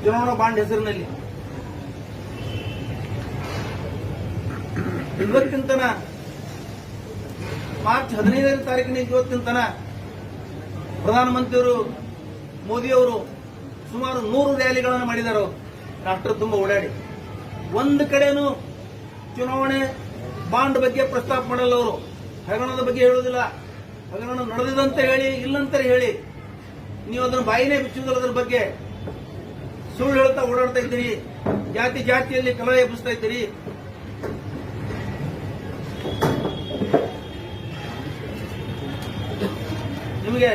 ಚುನಾವಣಾ ಬಾಂಡ್ ಹೆಸರಿನಲ್ಲಿ ಇವತ್ತಿನ ಮಾರ್ಚ್ 15ನೇ ತಾರೀಕಿನ ಇವತ್ತಿನ ಪ್ರಧಾನಮಂತ್ರಿಯವರು ಮೋದಿಯವರು ಸುಮಾರು 100 ರ್ಯಾಲಿಗಳನ್ನು ಮಾಡಿದ್ದಾರೆ. ರಾಷ್ಟ್ರ ತುಂಬ ಓಡಾಡಿ ಒಂದು ಕಡೆನೂ ಚುನಾವಣೆ ಬಾಂಡ್ ಬಗ್ಗೆ ಪ್ರಸ್ತಾಪ ಮಾಡಲ್ಲ. ಅವರು ಹಗರಣದ ಬಗ್ಗೆ ಹೇಳುವುದಿಲ್ಲ. ಹಗರಣ ನಡೆದಿದಂತೆ ಹೇಳಿ ಇಲ್ಲಂತ ಹೇಳಿ ನೀವು ಅದನ್ನು ಬಾಯಿನೇ ಬಿಚ್ಚುವುದಿಲ್ಲ. ಅದರ ಬಗ್ಗೆ ಸುಳ್ಳು ಹೇಳ್ತಾ ಓಡಾಡ್ತಾ ಇದ್ದೀರಿ. ಜಾತಿಯಲ್ಲಿ ಕಲಹ ಎಬ್ಬಿಸ್ತಾ ಇದ್ದೀರಿ. ನಿಮಗೆ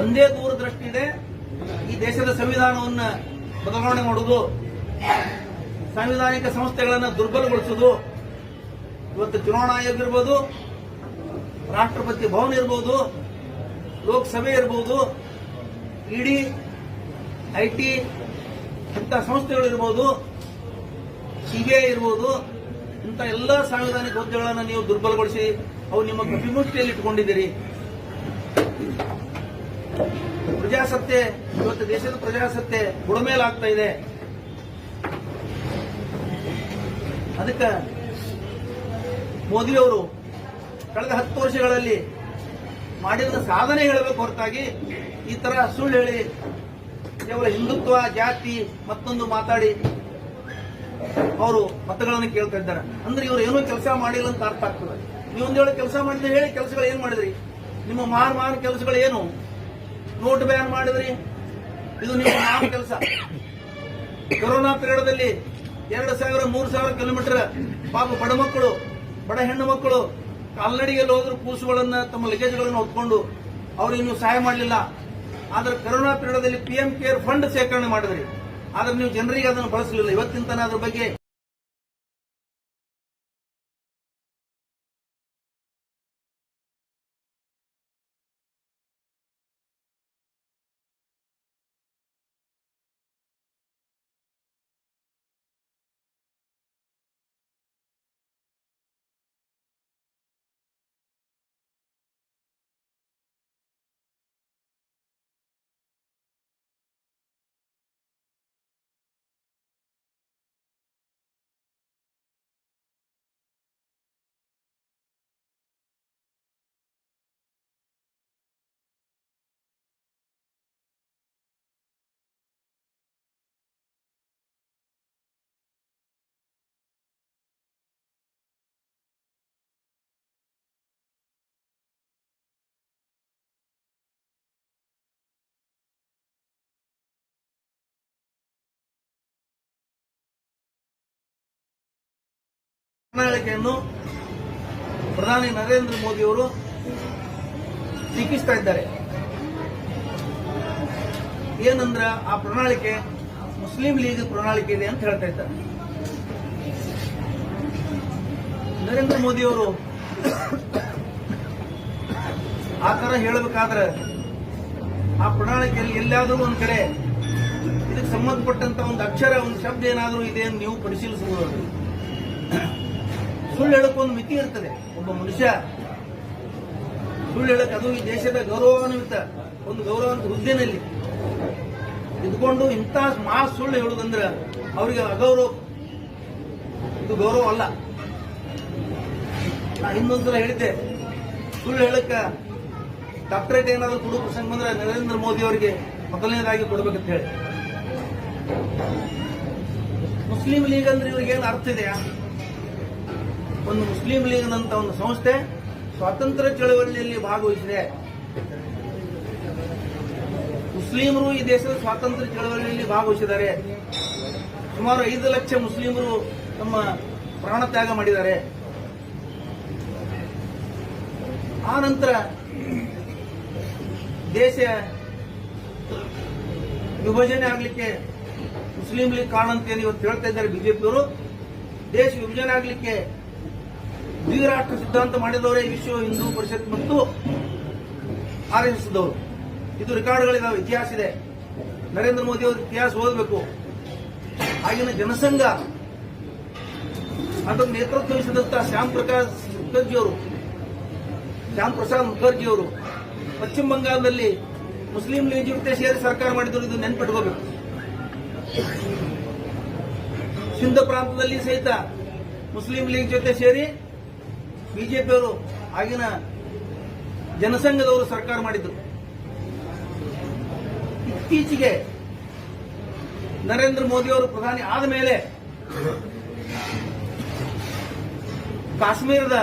ಒಂದೇ ದೂರದೃಷ್ಟಿ ಇದೆ. ಈ ದೇಶದ ಸಂವಿಧಾನವನ್ನು ಬದಲಾವಣೆ ಮಾಡುವುದು, ಸಾಂವಿಧಾನಿಕ ಸಂಸ್ಥೆಗಳನ್ನು ದುರ್ಬಲಗೊಳಿಸುವುದು. ಇವತ್ತು ಚುನಾವಣಾ ಆಯೋಗ ಇರ್ಬೋದು, ರಾಷ್ಟ್ರಪತಿ ಭವನ ಇರ್ಬೋದು, ಲೋಕಸಭೆ ಇರ್ಬೋದು, ಇಡಿ, ಐಟಿ ಇಂಥ ಸಂಸ್ಥೆಗಳಿರ್ಬೋದು, ಸಿಬಿಐ ಇರ್ಬೋದು, ಇಂಥ ಎಲ್ಲ ಸಾಂವಿಧಾನಿಕ ಹುದ್ದೆಗಳನ್ನು ನೀವು ದುರ್ಬಲಗೊಳಿಸಿ ಅವು ನಿಮ್ಮ ಕಪಿಮುಷ್ಟಿಯಲ್ಲಿ ಇಟ್ಟುಕೊಂಡಿದ್ದೀರಿ. ಪ್ರಜಾಸತ್ತೆ ಇವತ್ತು ದೇಶದ ಪ್ರಜಾಸತ್ತೆ ಬುಡಮೇಲಾಗ್ತಾ ಇದೆ. ಅದಕ್ಕೆ ಮೋದಿಯವರು ಕಳೆದ 10 ವರ್ಷಗಳಲ್ಲಿ ಮಾಡಿದ ಸಾಧನೆ ಹೇಳಬೇಕು ಹೊರತಾಗಿ ಈ ತರ ಸುಳ್ಳು ಹೇಳಿ ಕೇವಲ ಹಿಂದುತ್ವ, ಜಾತಿ ಮತ್ತೊಂದು ಮಾತಾಡಿ ಅವರು ಮತಗಳನ್ನು ಕೇಳ್ತಾ ಇದ್ದಾರೆ. ಅಂದ್ರೆ ಇವರು ಏನೂ ಕೆಲಸ ಮಾಡಿಲ್ಲ ಅಂತ ಅರ್ಥ ಆಗ್ತದೆ. ನೀವೊಂದು ವೇಳೆ ಕೆಲಸ ಮಾಡಿದ್ರೆ ಹೇಳಿ, ಕೆಲಸಗಳು ಏನ್ ಮಾಡಿದ್ರಿ? ನಿಮ್ಮ ಮಹಾನ್ ಕೆಲಸಗಳು ಏನು? ನೋಟ್ ಬ್ಯಾನ್ ಮಾಡಿದ್ರಿ, ಇದು ನಿಮ್ಮ ಮಹಾನ್ ಕೆಲಸ. ಕೊರೋನಾ ಪೀರಿಯಡ್ದಲ್ಲಿ 2,000, 3,000 ಕಿಲೋಮೀಟರ್ ಪಾಪ ಬಡ ಮಕ್ಕಳು, ಬಡ ಹೆಣ್ಣು ಮಕ್ಕಳು ಕಾಲ್ನಡಿಗೆಯಲ್ಲಿ ಹೋದ್ರು ಕೂಸುಗಳನ್ನ, ತಮ್ಮ ಲಗೇಜ್ಗಳನ್ನು ಹೊತ್ಕೊಂಡು ಅವ್ರಿಗೆ ನೀವು ಸಹಾಯ ಮಾಡಲಿಲ್ಲ. ಆದ್ರೆ ಕೊರೋನಾ ಪೀರಿಯಡ್ದಲ್ಲಿ PM ಕೇರ್ ಫಂಡ್ ಸೇರ್ಕರಣೆ ಮಾಡಿದ್ರಿ. ಆದ್ರೆ ನೀವು ಜನರಿಗೆ ಅದನ್ನು ಬಳಸಲಿಲ್ಲ. ಇವತ್ತಿನ ತನಕ ಅದ್ರ ಬಗ್ಗೆ ಪ್ರಣಾಳಿಕೆಯನ್ನು ಪ್ರಧಾನಿ ನರೇಂದ್ರ ಮೋದಿ ಅವರು ಟೀಕಿಸ್ತಾ ಇದ್ದಾರೆ. ಏನಂದ್ರ ಆ ಪ್ರಣಾಳಿಕೆ ಮುಸ್ಲಿಂ ಲೀಗ್ ಪ್ರಣಾಳಿಕೆ ಇದೆ ಅಂತ ಹೇಳ್ತಾ ಇದ್ದಾರೆ. ನರೇಂದ್ರ ಮೋದಿ ಅವರು ಆ ತರ ಹೇಳಬೇಕಾದ್ರೆ ಆ ಪ್ರಣಾಳಿಕೆಯಲ್ಲಿ ಎಲ್ಲಾದರೂ ಒಂದ್ ಕಡೆ ಇದಕ್ಕೆ ಸಂಬಂಧಪಟ್ಟಂತ ಒಂದು ಅಕ್ಷರ, ಒಂದು ಶಬ್ದ ಏನಾದರೂ ಇದೆ ಅಂತ ನೀವು ಪರಿಶೀಲಿಸಬಹುದು. ಸುಳ್ಳು ಹೇಳಕ್ಕೊಂದು ಮಿತಿ ಇರ್ತದೆ. ಒಬ್ಬ ಮನುಷ್ಯ ಸುಳ್ಳು ಹೇಳಕ್, ಅದು ಈ ದೇಶದ ಗೌರವಾನ್ವಿತ ಒಂದು ಗೌರವಾನ್ವಿತ ಹುದ್ದೆನಲ್ಲಿ ಇದ್ಕೊಂಡು ಇಂಥ ಸುಳ್ಳು ಹೇಳುವುದಂದ್ರೆ ಅವರಿಗೆ ಅಗೌರವ, ಇದು ಗೌರವ ಅಲ್ಲ. ನಾ ಇನ್ನೊಂದ್ಸಲ ಹೇಳಿದ್ದೆ, ಸುಳ್ಳು ಹೇಳಕ್ಕ ಡಾಕ್ಟರೇಟ್ ಏನಾದರೂ ಕೊಡುವ ಪ್ರಸಂಗ ಬಂದ್ರೆ ನರೇಂದ್ರ ಮೋದಿ ಅವರಿಗೆ ಮೊದಲನೇದಾಗಿ ಕೊಡಬೇಕಂತ ಹೇಳಿ. ಮುಸ್ಲಿಂ ಲೀಗ್ ಅಂದ್ರೆ ಇವ್ರಿಗೇನು ಅರ್ಥ ಇದೆಯಾ? ಒಂದು ಮುಸ್ಲಿಂ ಲೀಗ್ ಅಂತ ಒಂದು ಸಂಸ್ಥೆ ಸ್ವಾತಂತ್ರ್ಯ ಚಳವಳಿಯಲ್ಲಿ ಭಾಗವಹಿಸಿದೆ. ಮುಸ್ಲಿಮರು ಈ ದೇಶದ ಸ್ವಾತಂತ್ರ್ಯ ಚಳವಳಿಯಲ್ಲಿ ಭಾಗವಹಿಸಿದ್ದಾರೆ. ಸುಮಾರು 5 ಲಕ್ಷ ಮುಸ್ಲಿಮರು ತಮ್ಮ ಪ್ರಾಣ ತ್ಯಾಗ ಮಾಡಿದ್ದಾರೆ. ಆ ನಂತರ ದೇಶ ವಿಭಜನೆ ಆಗಲಿಕ್ಕೆ ಮುಸ್ಲಿಂ ಲೀಗ್ ಕಾರಣ ಅಂತ ಇವತ್ತು ಹೇಳ್ತಾ ಇದ್ದಾರೆ ಬಿಜೆಪಿಯವರು. ದೇಶ ವಿಭಜನೆ ಆಗಲಿಕ್ಕೆ ದ್ವಿರಾಷ್ಟ್ರ ಸಿದ್ಧಾಂತ ಮಾಡಿದವರೇ ವಿಶ್ವ ಹಿಂದೂ ಪರಿಷತ್ ಮತ್ತು RSS ದವರು. ಇದು ರೆಕಾರ್ಡ್ಗಳಿದಾವೆ, ಇತಿಹಾಸ ಇದೆ. ನರೇಂದ್ರ ಮೋದಿ ಅವರು ಇತಿಹಾಸ ಓದಬೇಕು. ಆಗಿನ ಜನಸಂಘ ಅದಕ್ಕೆ ನೇತೃತ್ವ ವಹಿಸಿದಂತ ಶ್ಯಾಮ್ ಪ್ರಸಾದ್ ಮುಖರ್ಜಿ ಅವರು ಪಶ್ಚಿಮ ಬಂಗಾಳದಲ್ಲಿ ಮುಸ್ಲಿಂ ಲೀಗ್ ಜೊತೆ ಸೇರಿ ಸರ್ಕಾರ ಮಾಡಿದ್ರು, ಇದು ನೆನ್ಪಿಟ್ಕೋಬೇಕು. ಸಿಂಧ್ ಪ್ರಾಂತದಲ್ಲಿ ಸಹಿತ ಮುಸ್ಲಿಂ ಲೀಗ್ ಜೊತೆ ಸೇರಿ ಬಿಜೆಪಿಯವರು ಆಗಿನ ಜನಸಂಘದವರು ಸರ್ಕಾರ ಮಾಡಿದ್ರು. ಇತ್ತೀಚೆಗೆ ನರೇಂದ್ರ ಮೋದಿ ಅವರು ಪ್ರಧಾನಿ ಆದ ಮೇಲೆ ಕಾಶ್ಮೀರದ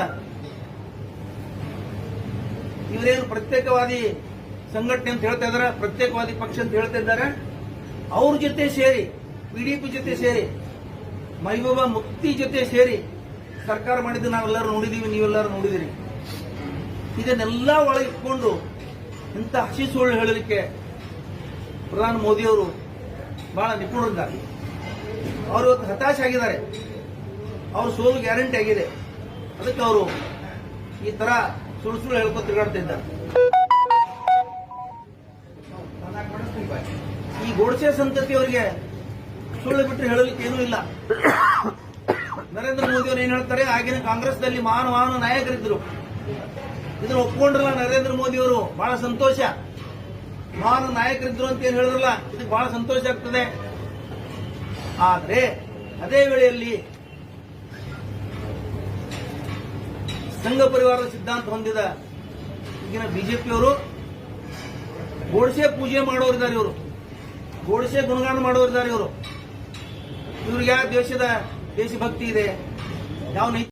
ಇವರೇನು ಪ್ರತ್ಯೇಕವಾದಿ ಸಂಘಟನೆ ಅಂತ ಹೇಳ್ತಾ ಇದ್ದಾರೆ, ಪ್ರತ್ಯೇಕವಾದಿ ಪಕ್ಷ ಅಂತ ಹೇಳ್ತಾ ಇದ್ದಾರೆ, ಅವ್ರ ಜೊತೆ ಸೇರಿ ಪಿಡಿಪಿ ಜೊತೆ ಸೇರಿ ಮಹಬೂಬಾ ಮುಫ್ತಿ ಜೊತೆ ಸೇರಿ ಸರ್ಕಾರ ಮಾಡಿದ್ದು ನಾವೆಲ್ಲರೂ ನೋಡಿದೀವಿ, ನೀವೆಲ್ಲರೂ ನೋಡಿದಿರಿ. ಇದನ್ನೆಲ್ಲ ಒಳಗಿಟ್ಕೊಂಡು ಇಂಥ ಹಸಿ ಸುಳ್ಳು ಹೇಳಲಿಕ್ಕೆ ಪ್ರಧಾನಿ ಮೋದಿಯವರು ಬಹಳ ನಿಪುಣರಿದ್ದಾರೆ. ಅವರು ಇವತ್ತು ಹತಾಶ ಆಗಿದ್ದಾರೆ, ಅವ್ರ ಸೋಲು ಗ್ಯಾರಂಟಿ ಆಗಿದೆ. ಅದಕ್ಕೆ ಅವರು ಈ ತರ ಸುಳ್ಳು ಸುಳ್ಳು ಹೇಳ್ಕೊಂಡು ತಿರುಗಾಡ್ತಾ ಇದ್ದಾರೆ. ಈ ಗೋಡ್ಸೆ ಸಂತತಿಯವರಿಗೆ ಸುಳ್ಳು ಬಿಟ್ಟರೆ ಹೇಳಲಿಕ್ಕೆ ಏನೂ ಇಲ್ಲ. ನರೇಂದ್ರ ಮೋದಿ ಅವರು ಏನ್ ಹೇಳ್ತಾರೆ, ಆಗಿನ ಕಾಂಗ್ರೆಸ್ನಲ್ಲಿ ಮಹಾನ್ ನಾಯಕರಿದ್ದರು, ಇದನ್ನು ಒಪ್ಪಿಕೊಂಡ್ರಲ್ಲ ನರೇಂದ್ರ ಮೋದಿ ಅವರು, ಬಹಳ ಸಂತೋಷ. ಮಹಾನ್ ನಾಯಕರಿದ್ರು ಅಂತ ಏನ್ ಹೇಳಿದ್ರಲ್ಲ, ಇದಕ್ಕೆ ಬಹಳ ಸಂತೋಷ ಆಗ್ತದೆ. ಆದ್ರೆ ಅದೇ ವೇಳೆಯಲ್ಲಿ ಸಂಘ ಪರಿವಾರದ ಸಿದ್ಧಾಂತ ಹೊಂದಿದ ಈಗಿನ ಬಿಜೆಪಿಯವರು ಗೋಡ್ಸೆ ಪೂಜೆ ಮಾಡೋರಿದ್ದಾರೆ, ಇವರು ಗೋಡ್ಸೆ ಗುಣಗಾನ ಮಾಡೋರಿದ್ದಾರೆ. ಇವ್ರಿಗೆ ಯಾವ ದೇಶಭಕ್ತಿ ಇದೆ, ಯಾವ